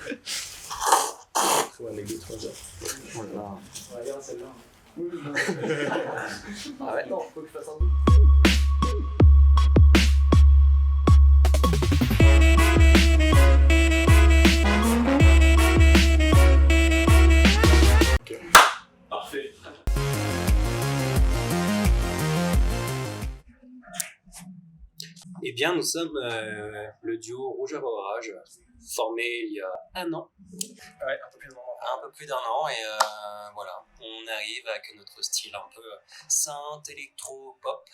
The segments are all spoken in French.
Très bonne anecdote, on va dire. Oh là là. On va dire celle-là. Oui, non. Ah ouais. Non, faut que je fasse un doute. Parfait. Eh bien, nous sommes le duo Rouge à Orage, formé il y a un an. Ouais, un peu plus de moment. Un peu plus d'un an, et voilà, on arrive avec notre style un peu synth, électro, pop,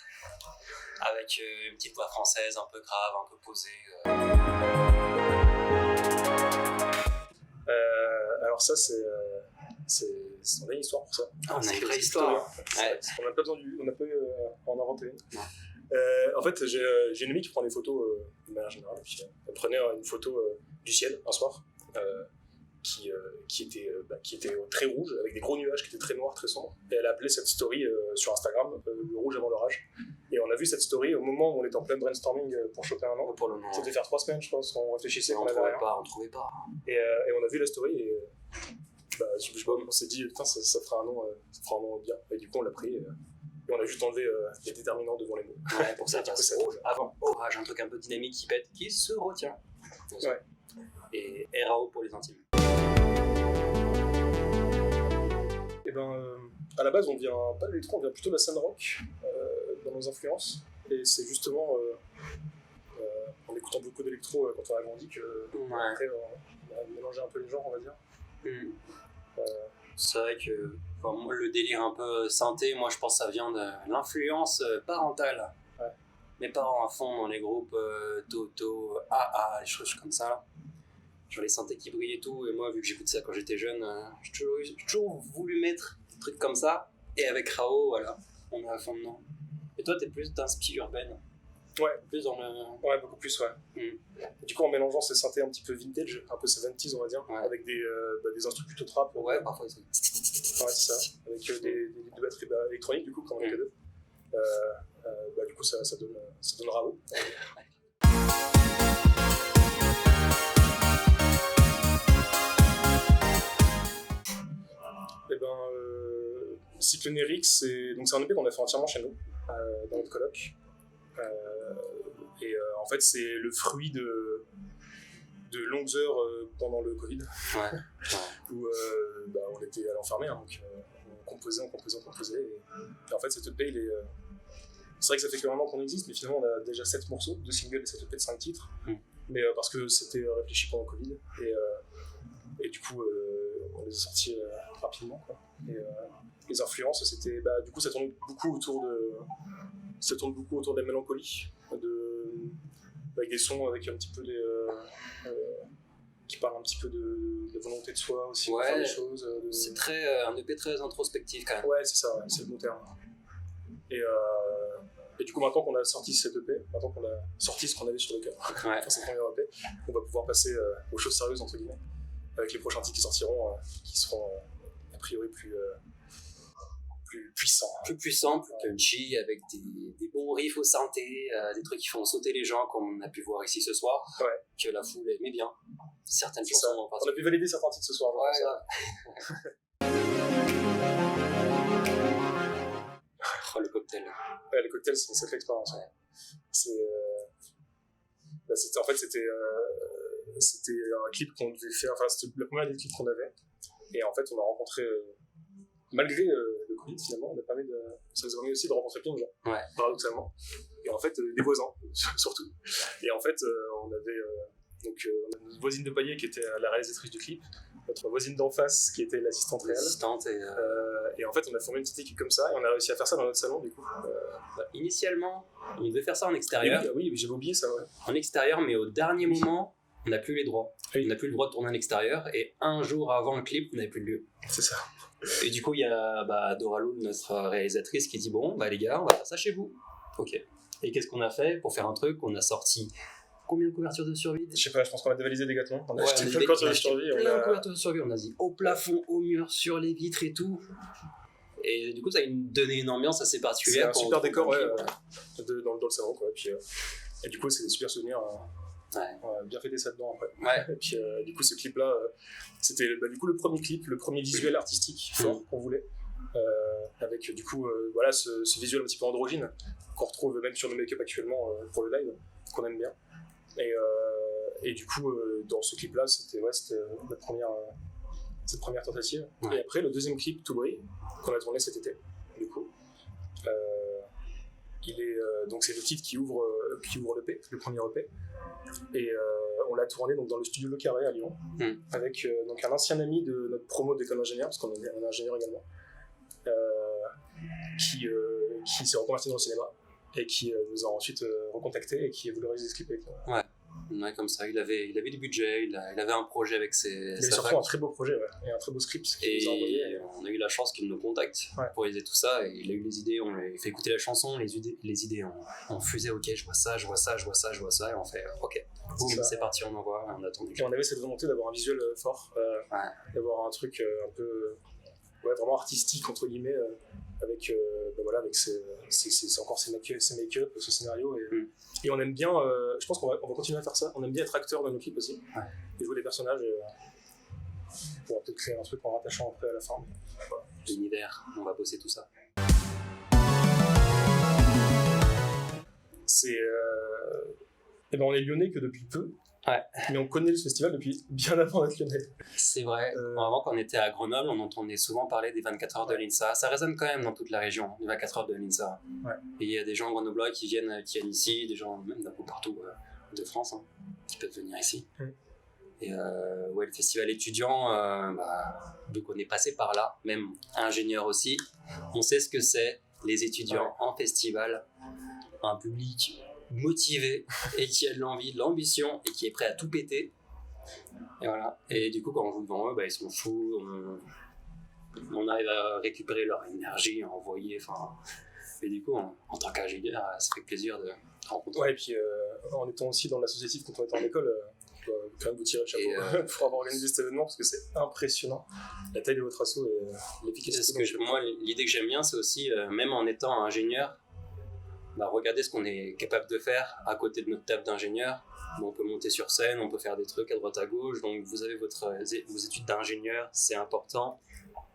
avec une petite voix française un peu grave, un peu posée. Alors ça, on a une histoire pour ça. Ah, on a une vraie C'est histoire. historien. Ouais. On n'a pas besoin on n'a pas en inventer une. Non. En fait, j'ai une amie qui prend des photos de manière générale. Puis, elle prenait une photo du ciel un soir qui était très rouge, avec des gros nuages qui étaient très noirs, très sombres. Et elle a appelé cette story sur Instagram le rouge avant l'orage. Et on a vu cette story au moment où on était en plein brainstorming pour choper un nom. Pour le moment, Ça devait faire 3 semaines, je pense, on réfléchissait, on on avait rien. trouvait pas. Et on a vu la story et on s'est dit, putain, ça fera un nom bien. Et du coup, on l'a pris. Et on a juste enlevé les déterminants devant les mots. Ouais, pour que ça Du coup, fasse rouge avant orage, un truc un peu dynamique qui pète, qui se retient. Ouais. Et RAO pour les intimes. Et à la base, on vient pas de l'électro, on vient plutôt de la scène rock dans nos influences. Et c'est justement en écoutant beaucoup d'électro quand on a grandi après on a mélangé un peu les genres, on va dire. C'est vrai que moi, le délire un peu synthé, moi je pense que ça vient de l'influence parentale. Ouais. Mes parents à fond dans les groupes Toto, AA, les choses comme ça. Là. Genre les synthés qui brillent et tout. Et moi, vu que j'écoute ça quand j'étais jeune, j'ai toujours voulu mettre des trucs comme ça. Et avec Rao, voilà, on est à fond dedans. Et toi, t'es plus d'inspi urbaine. Ouais. Plus dans le... Ouais, beaucoup plus, ouais. Du coup, en mélangeant ces synthés un petit peu vintage, un peu 70s, on va dire, avec des instruments plutôt trap. Ouais, parfois c'est... Ouais, c'est ça. Avec des batteries électroniques, du coup, quand on est que deux. Du coup, ça donne Rao. Cyclonérique, c'est un EP qu'on a fait entièrement chez nous, dans notre coloc. En fait, c'est le fruit de longues heures pendant le Covid, où on était à l'enfermé, hein, donc on composait. Et en fait, cet EP, c'est vrai que ça fait que 1 an qu'on existe, mais finalement, on a déjà 7 morceaux, 2 singles et 7 EP de 5 titres. Mais parce que c'était réfléchi pendant le Covid, et du coup, on les a sortis rapidement, quoi. Et les influences, c'était, du coup, ça tourne beaucoup autour de la mélancolie, avec des sons avec un petit peu qui parlent un petit peu de la volonté de soi aussi, de faire des choses. C'est un EP très introspectif quand même. Ouais, c'est ça, ouais, c'est le bon terme. Et du coup, maintenant qu'on a sorti cet EP, maintenant qu'on a sorti ce qu'on avait sur le cœur, dans cette première EP, on va pouvoir passer aux choses sérieuses, entre guillemets, avec les prochains titres qui sortiront, qui seront a priori plus puissants. Plus puissants, plus punchy, avec des bons riffs au synthé, des trucs qui font sauter les gens, comme on a pu voir ici ce soir, que la foule aimait bien. Certaines chansons. On a pu valider certains titres ce soir. Oh, le cocktail. Ouais, le cocktail, c'est une sacrée expérience. Ouais. En fait, c'était un clip qu'on devait faire, enfin, c'était la première des clips qu'on avait. Et en fait, on a rencontré, malgré le Covid, finalement, ça nous a permis aussi de rencontrer plein de gens, paradoxalement. Et en fait, des voisins, surtout. Et en fait, on avait notre voisine de palier qui était la réalisatrice du clip, notre voisine d'en face qui était l'assistante réelle. Et en fait, on a formé une petite équipe comme ça et on a réussi à faire ça dans notre salon, du coup. Initialement, on devait faire ça en extérieur. Oui, j'avais oublié ça, ouais. En extérieur, mais au dernier moment, on n'a plus les droits. On n'a plus le droit de tourner en extérieur et un jour avant le clip, on n'avait plus de lieu. C'est ça. Et du coup, il y a Dora Loul, notre réalisatrice, qui dit bon, les gars, on va faire ça chez vous. Ok. Et qu'est-ce qu'on a fait pour faire un truc? On a sorti combien de couvertures de survie? Je sais pas, je pense qu'on a dévalisé des gâteaux. On a acheté plein de couvertures de survie. Plein de couvertures de survie. On a dit au plafond, au mur, sur les vitres et tout. Et du coup, ça a donné une ambiance assez particulière. C'est un super décor dans le salon, quoi. Et du coup, c'est des super souvenirs On a bien fêté ça dedans après. Ouais. Et puis du coup ce clip là c'était du coup le premier clip, le premier visuel artistique fort qu'on voulait, avec du coup voilà ce visuel un petit peu androgyne qu'on retrouve même sur nos make-up actuellement pour le live, qu'on aime bien. Et du coup dans ce clip là c'était cette première tentative. Et après le deuxième clip, Tout brille, qu'on a tourné cet été du coup, donc c'est le titre qui ouvre l'EP, le premier EP. Et on l'a tourné donc dans le studio Le Carré à Lyon, avec donc un ancien ami de notre promo d'école d'ingénieur, parce qu'on est ingénieur également, qui s'est reconverti dans le cinéma et qui nous a ensuite recontacté et qui a voulu réaliser ce clip avec nous. Ouais, comme ça, il avait du budget, il avait un projet avec ses. Il avait surtout un très beau projet, et un très beau script qu'il nous a envoyé. Et on a eu la chance qu'il nous contacte pour réaliser tout ça, et il a eu les idées, on lui a fait écouter la chanson, les idées on fusait, ok, je vois ça, et on fait, ok, boum, c'est parti, on envoie, on attend du coup. Et on avait cette volonté d'avoir un visuel fort, d'avoir un truc un peu vraiment artistique, entre guillemets, avec encore ses make-up, ce scénario, et on aime bien, je pense qu'on va continuer à faire ça, on aime bien être acteur dans nos clips aussi, et jouer les personnages, on pourra peut-être créer un truc en rattachant après à la fin. Voilà. L'univers, on va bosser tout ça. On est lyonnais que depuis peu, mais on connaît le festival depuis bien avant d'être lyonnais. C'est vrai, avant quand on était à Grenoble, on entendait souvent parler des 24 heures de l'INSA. Ça résonne quand même dans toute la région, les 24 heures de l'INSA. Et il y a des gens grenoblois qui viennent ici, des gens même d'un peu partout de France, qui peuvent venir ici. Et le festival étudiant, vu qu'on est passé par là, même ingénieur aussi, on sait ce que c'est, les étudiants en festival, un public motivé et qui a de l'envie, de l'ambition et qui est prêt à tout péter. Et voilà. Et du coup, quand on joue devant eux, ils sont fous. On arrive à récupérer leur énergie, à envoyer. Et du coup, en tant qu'ingénieur, ça fait plaisir de rencontrer. Ouais, et puis en étant aussi dans l'associatif quand on était en école, je dois quand même vous tirer le chapeau pour avoir organisé cet événement, parce que c'est impressionnant la taille de votre asso et l'efficacité. Moi, l'idée que j'aime bien, c'est aussi, même en étant ingénieur, regardez ce qu'on est capable de faire à côté de notre table d'ingénieur. On peut monter sur scène, on peut faire des trucs à droite à gauche, donc vous avez vos études d'ingénieur, c'est important,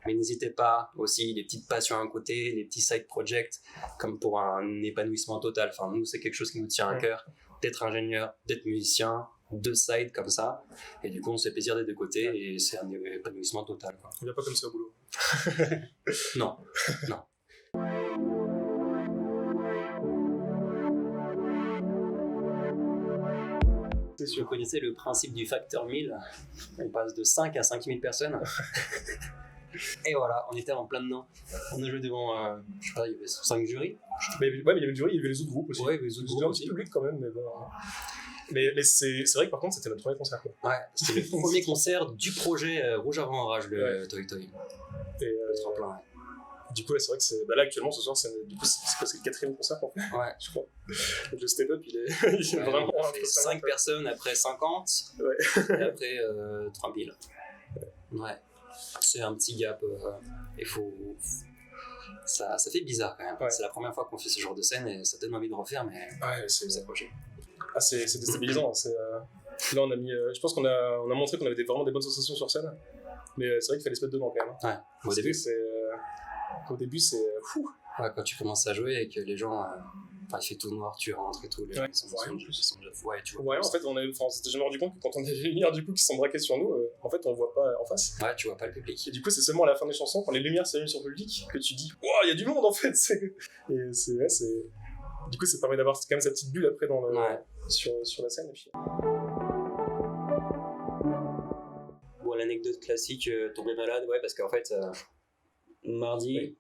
mais n'hésitez pas aussi, les petites passions à côté, les petits side projects, comme pour un épanouissement total. Nous, c'est quelque chose qui nous tient à cœur, d'être ingénieur, d'être musicien, 2 sides comme ça, et du coup on se fait plaisir des 2 côtés, et c'est un épanouissement total. On vient pas comme ça au boulot. Non. Vous connaissez le principe du facteur 1000, on passe de 5 à 5000 personnes. Et voilà, on était en plein dedans. On a joué devant, je sais pas, il y avait 5 jurys. Mais il y avait le jury, il y avait les autres groupes aussi. Ouais, il y avait les autres groupes aussi. Un petit public quand même, mais bon. Mais c'est vrai que par contre, c'était notre premier concert, quoi. Ouais, c'était le premier concert du projet Rouge avant Orage, le Toy Toy. Et du coup, c'est vrai que là actuellement, ce soir, c'est presque le 4e concert qu'on fait. Ouais. Je crois. Donc, le step-up, il est vraiment. On fait 5 personnes après 50, et après 3000. Ouais. C'est un petit gap. Il faut. Ça fait bizarre quand même. C'est la première fois qu'on fait ce genre de scène et ça donne envie de refaire, mais c'est s'accrocher. C'est déstabilisant. Là, on a mis. Je pense qu'on a montré qu'on avait vraiment des bonnes sensations sur scène, mais c'est vrai qu'il fallait se mettre dedans quand même. Ouais. Au début, c'est fou. Ouais, quand tu commences à jouer et que les gens. Il fait tout noir, tu rentres et tout. Les gens ils sont déjà. Tu vois. En fait, on s'était jamais rendu compte que quand on avait les lumières du coup qui sont braquées sur nous, en fait, on voit pas en face. Ouais, tu vois pas le public. Et du coup, c'est seulement à la fin des chansons, quand les lumières s'allument sur le public, que tu dis waouh, il y a du monde en fait. Du coup, ça permet d'avoir quand même sa petite bulle après sur la scène. Et puis... Bon, l'anecdote classique, tomber malade, parce qu'en fait, mardi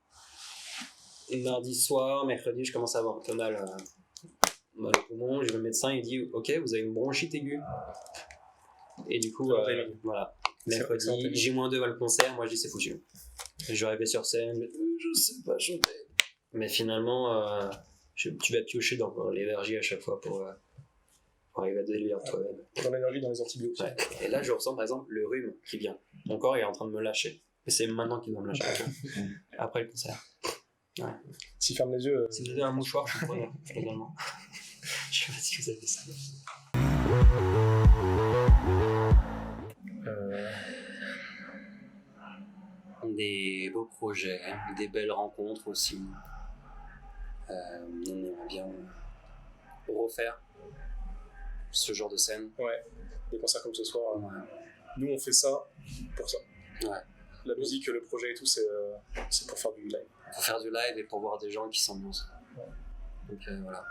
soir, mercredi, je commence à avoir un peu mal au poumon. J'ai le médecin, il dit ok, vous avez une bronchite aiguë. Et du coup, voilà. Mercredi, J-2 va le concert, moi je dis c'est foutu. Je vais arriver sur scène, je sais pas chanter. Mais finalement, tu vas piocher dans l'énergie à chaque fois pour arriver à délire toi-même. Dans l'énergie, dans les antibiotiques. Ouais. Et là, je ressens par exemple le rhume qui vient. Mon corps est en train de me lâcher. Et c'est maintenant qu'il doit me lâcher. Après le concert. Ouais. S'il ferme les yeux. Si vous avez un mouchoir, je suis preneur, également. Je sais pas si vous avez ça. Des beaux projets, des belles rencontres aussi. On aimerait bien refaire ce genre de scène. Ouais, des concerts comme ce soir. Ouais. Nous, on fait ça pour ça. Ouais. La musique, le projet et tout, c'est pour faire du live. Pour faire du live et pour voir des gens qui s'ambiancent. Ouais. Donc voilà.